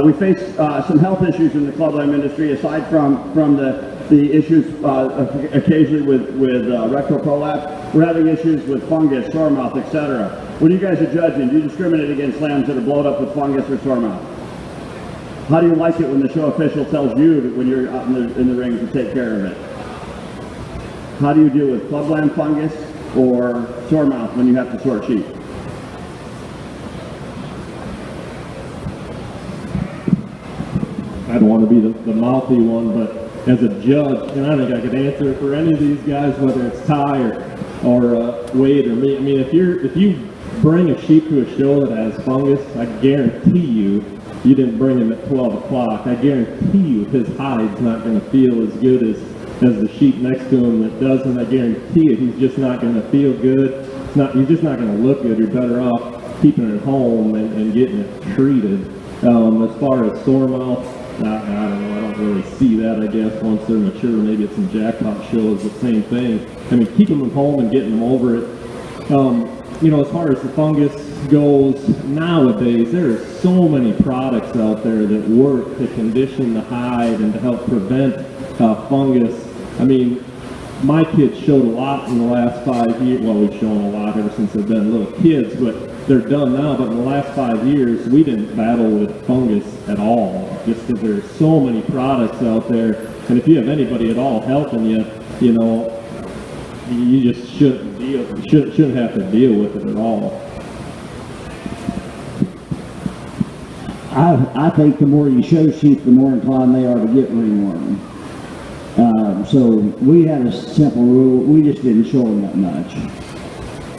We face some health issues in the clubland industry, aside from the issues occasionally with rectal prolapse. We're having issues with fungus, sore mouth, etc. When you guys are judging, do you discriminate against lambs that are blown up with fungus or sore mouth? How do you like it when the show official tells you that when you're out in the ring to take care of it? How do you deal with clubland fungus or sore mouth when you have to sort sheep? I don't want to be the mouthy one, but as a judge, and I think I could answer for any of these guys, whether it's Ty or Wade or me. I mean, if you bring a sheep to a show that has fungus, I guarantee you didn't bring him at 12 o'clock. I guarantee you his hide's not going to feel as good as the sheep next to him that doesn't. I guarantee it, he's just not going to feel good. He's just not going to look good. You're better off keeping it home and getting it treated. As far as sore mouth, I don't know, I don't really see that. I guess once they're mature, maybe it's some jackpot shows, the same thing. I mean, keeping them home and getting them over it. You know, as far as the fungus goes, nowadays there are so many products out there that work to condition the hide and to help prevent fungus. I mean, my kids showed a lot in the last 5 years. Well, we've shown a lot ever since they've been little kids, but they're done now. But in the last 5 years, we didn't battle with fungus at all, just because there's so many products out there. And if you have anybody at all helping you, you know, you just shouldn't have to deal with it at all. I think the more you show sheep, the more inclined they are to get ringworm. So we had a simple rule. We just didn't show them that much.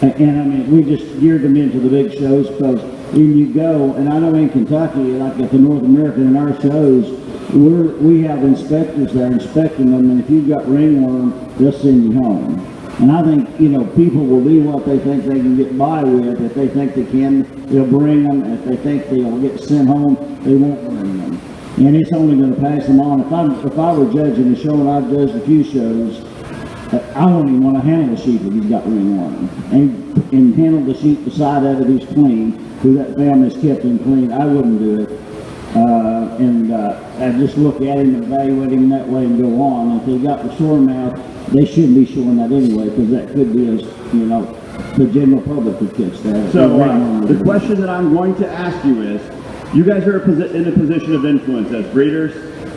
And I mean, we just geared them into the big shows, because when you go, and I know in Kentucky, like at the North American in our shows, we have inspectors there inspecting them, and if you've got ringworm, they'll send you home. And I think, you know, people will do what they think they can get by with. If they think they can, they'll bring them. If they think they'll get sent home, they won't bring them. And it's only going to pass them on. If I were judging a show, and I've judged a few shows, I wouldn't even want to handle the sheep if he's got ringworm. And handle the sheep beside of it he's clean, who that family's kept him clean. I wouldn't do it. I just look at him and evaluate him that way and go on. If they got the sore mouth, they shouldn't be showing that anyway, because that could be, you know, the general public could catch that. So the question that I'm going to ask you is, you guys are in a position of influence as breeders,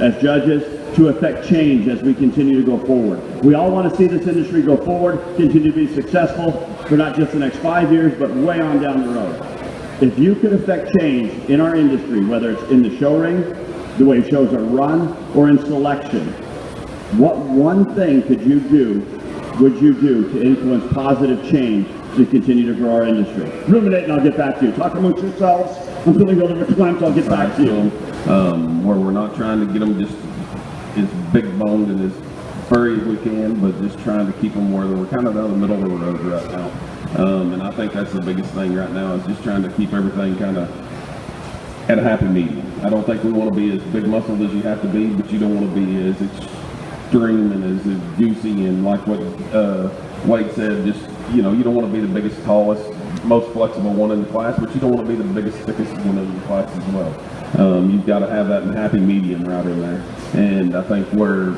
as judges, to affect change as we continue to go forward. We all want to see this industry go forward, continue to be successful for not just the next 5 years, but way on down the road. If you could affect change in our industry, whether it's in the show ring, the way shows are run, or in selection, what one thing would you do to influence positive change to continue to grow our industry? Ruminate, and I'll get back to you. Talk amongst yourselves. I'm feeling a little bit clamped. I'll get back to you. Where we're not trying to get them just as big boned and as furry as we can, but just trying to keep them where we're kind of down the middle of the road right now. And I think that's the biggest thing right now, is just trying to keep everything kind of at a happy medium. I don't think we want to be as big muscled as you have to be, but you don't want to be as extreme and as juicy, and like what Wade said, just, you know, you don't want to be the biggest, tallest, most flexible one in the class, but you don't want to be the biggest, thickest one in the class as well. You've got to have that happy medium right in there. And I think where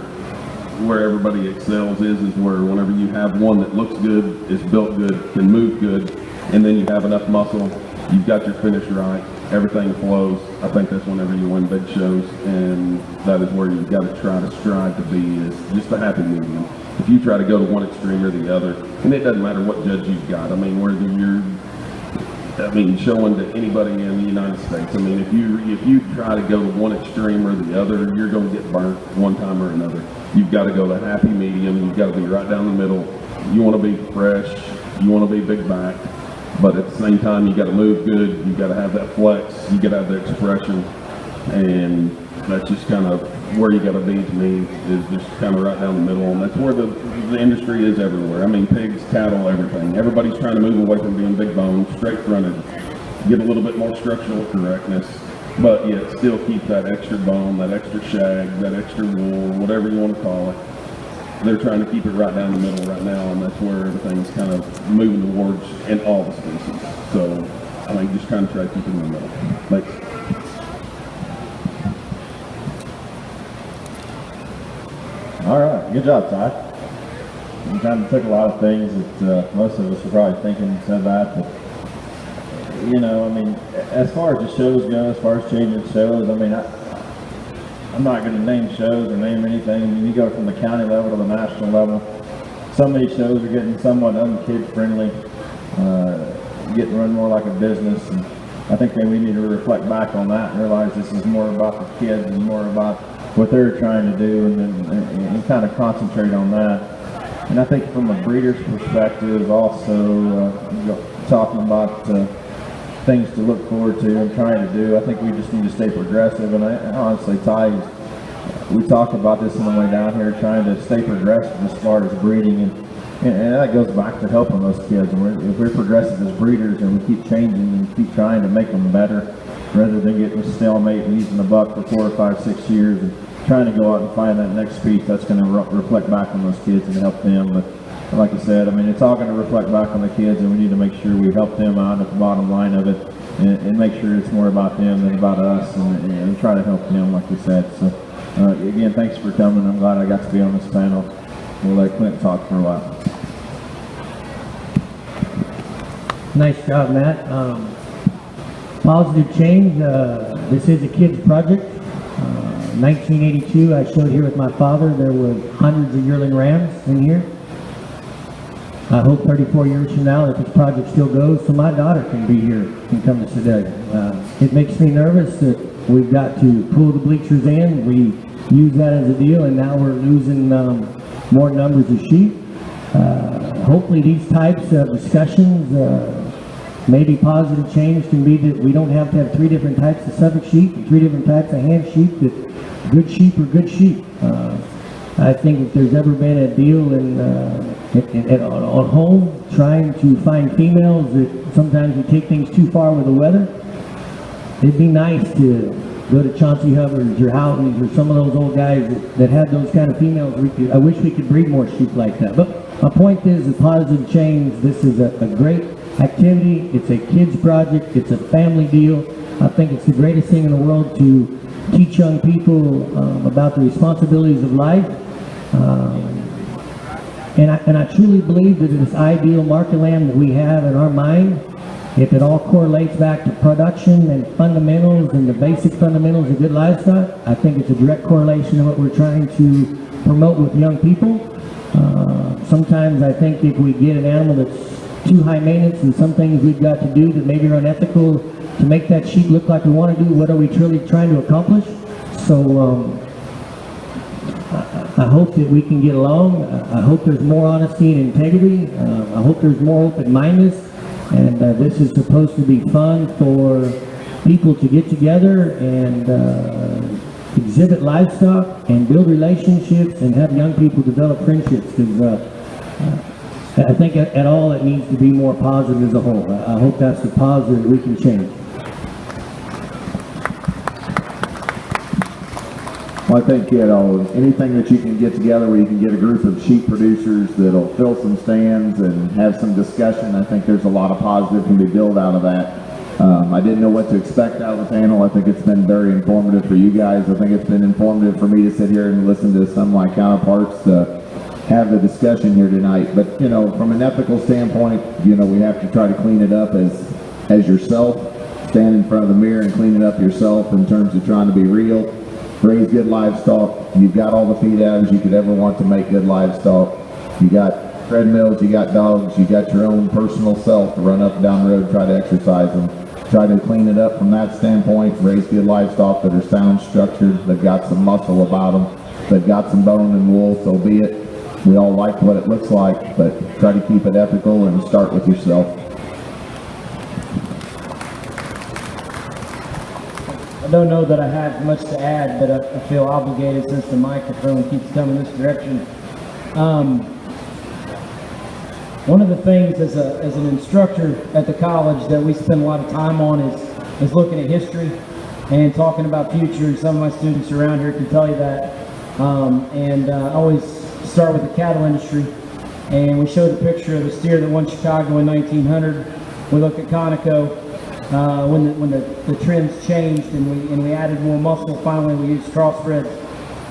everybody excels is where whenever you have one that looks good, is built good, can move good, and then you have enough muscle, you've got your finish right, everything flows. I think that's whenever you win big shows, and that is where you've got to try to strive to be, is just a happy medium. If you try to go to one extreme or the other, and it doesn't matter what judge you've got, I mean, whether you're showing to anybody in the United States. I mean, if you try to go to one extreme or the other, you're going to get burnt one time or another. You've got to go the happy medium. You've got to be right down the middle. You want to be fresh. You want to be big back. But at the same time, you got to move good. You got to have that flex. You got to have the expression. And that's just kind of where you got to be, to me, is just kind of right down the middle. And that's where the industry is everywhere. I mean, pigs, cattle, everything. Everybody's trying to move away from being big bone, straight fronted, get a little bit more structural correctness, but yet still keep that extra bone, that extra shag, that extra wool, whatever you want to call it. They're trying to keep it right down the middle right now, and that's where everything's kind of moving towards in all the species. So I think just kind of try to keep it in the middle. Thanks. All right, good job, Ty. You kind of took a lot of things that most of us are probably thinking and said that, but you know, I mean, as far as the shows go, as far as changing shows, I mean, I'm not going to name shows or name anything. I mean, you go from the county level to the national level. So many shows are getting somewhat unkid friendly, getting run more like a business, and I think that we need to reflect back on that and realize this is more about the kids and more about what they're trying to do, and kind of concentrate on that. And I think from a breeder's perspective, also talking about things to look forward to and trying to do, I think we just need to stay progressive. And I honestly, Ty, we talked about this on the way down here, trying to stay progressive as far as breeding, and that goes back to helping those kids. And if we're progressive as breeders and we keep changing and keep trying to make them better, rather than getting a stalemate and using a buck for 4 or 5, 6 years and trying to go out and find that next speech, that's going to reflect back on those kids and help them. But like I said, I mean, it's all going to reflect back on the kids, and we need to make sure we help them out at the bottom line of it, and make sure it's more about them than about us, and try to help them, like we said. So again, thanks for coming. I'm glad I got to be on this panel. We'll let Clint talk for a while. Nice job, Matt. Positive change. This is a kids project. 1982, I showed here with my father. There were hundreds of yearling rams in here. I hope 34 years from now that this project still goes, so my daughter can be here and come to Sedalia. It makes me nervous that we've got to pull the bleachers in. We use that as a deal, and now we're losing more numbers of sheep. Hopefully these types of discussions, maybe positive change can be that we don't have to have 3 different types of Suffolk sheep and 3 different types of hand sheep, that good sheep are good sheep. I think if there's ever been a deal on home trying to find females that sometimes we take things too far with the weather, it'd be nice to go to Chauncey Hubbards or Houghton's or some of those old guys that had those kind of females. I wish we could breed more sheep like that. But my point is a positive change. This is a great activity. It's a kids project. It's a family deal. I think it's the greatest thing in the world to teach young people about the responsibilities of life. And I truly believe that this ideal market land that we have in our mind, if it all correlates back to production and fundamentals and the basic fundamentals of good livestock, I think it's a direct correlation to what we're trying to promote with young people. Sometimes I think if we get an animal that's too high maintenance and some things we've got to do that maybe are unethical to make that sheep look like we want to do, what are we truly trying to accomplish? So I hope that we can get along. I hope there's more honesty and integrity. I hope there's more open-mindedness. And this is supposed to be fun for people to get together and exhibit livestock and build relationships and have young people develop friendships. Because I think at all it needs to be more positive as a whole. I hope that's the positive we can change. Well, I think, you know, anything that you can get together where you can get a group of sheep producers that'll fill some stands and have some discussion, I think there's a lot of positive can be built out of that. I didn't know what to expect out of the panel. I think it's been very informative for you guys. I think it's been informative for me to sit here and listen to some of my counterparts to have the discussion here tonight. But, you know, from an ethical standpoint, you know, we have to try to clean it up as yourself. Stand in front of the mirror and clean it up yourself in terms of trying to be real. Raise good livestock. You've got all the feed adders you could ever want to make good livestock. You got treadmills, you got dogs, you got your own personal self to run up and down the road, try to exercise them. Try to clean it up from that standpoint. Raise good livestock that are sound structured, they've got some muscle about them, they've got some bone and wool, so be it. We all like what it looks like, but try to keep it ethical and start with yourself. I don't know that I have much to add, but I feel obligated since the microphone keeps coming this direction. One of the things as an instructor at the college that we spend a lot of time on is looking at history and talking about future, and some of my students around here can tell you that. I always start with the cattle industry, and we show the picture of the steer that won Chicago in 1900. We look at Conoco. When the trends changed and we added more muscle, finally we used crossbreds.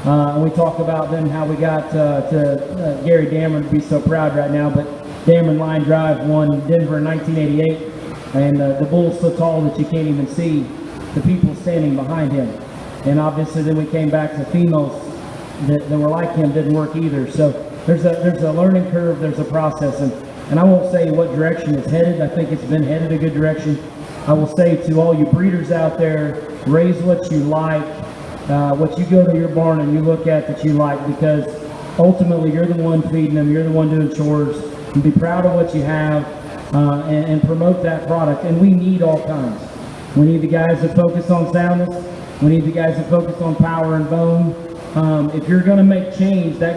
And we talk about then how we got to Gary Dameron to be so proud right now, but Dameron Line Drive won Denver in 1988, and the bull's so tall that you can't even see the people standing behind him. And obviously then we came back to females that were like him, didn't work either. So there's a learning curve, there's a process, and I won't say what direction it's headed. I think it's been headed a good direction. I will say to all you breeders out there, raise what you like, what you go to your barn and you look at that you like, because ultimately you're the one feeding them, you're the one doing chores, and be proud of what you have, and promote that product. And we need all kinds. We need the guys that focus on soundness. We need the guys that focus on power and bone. If you're going to make change, that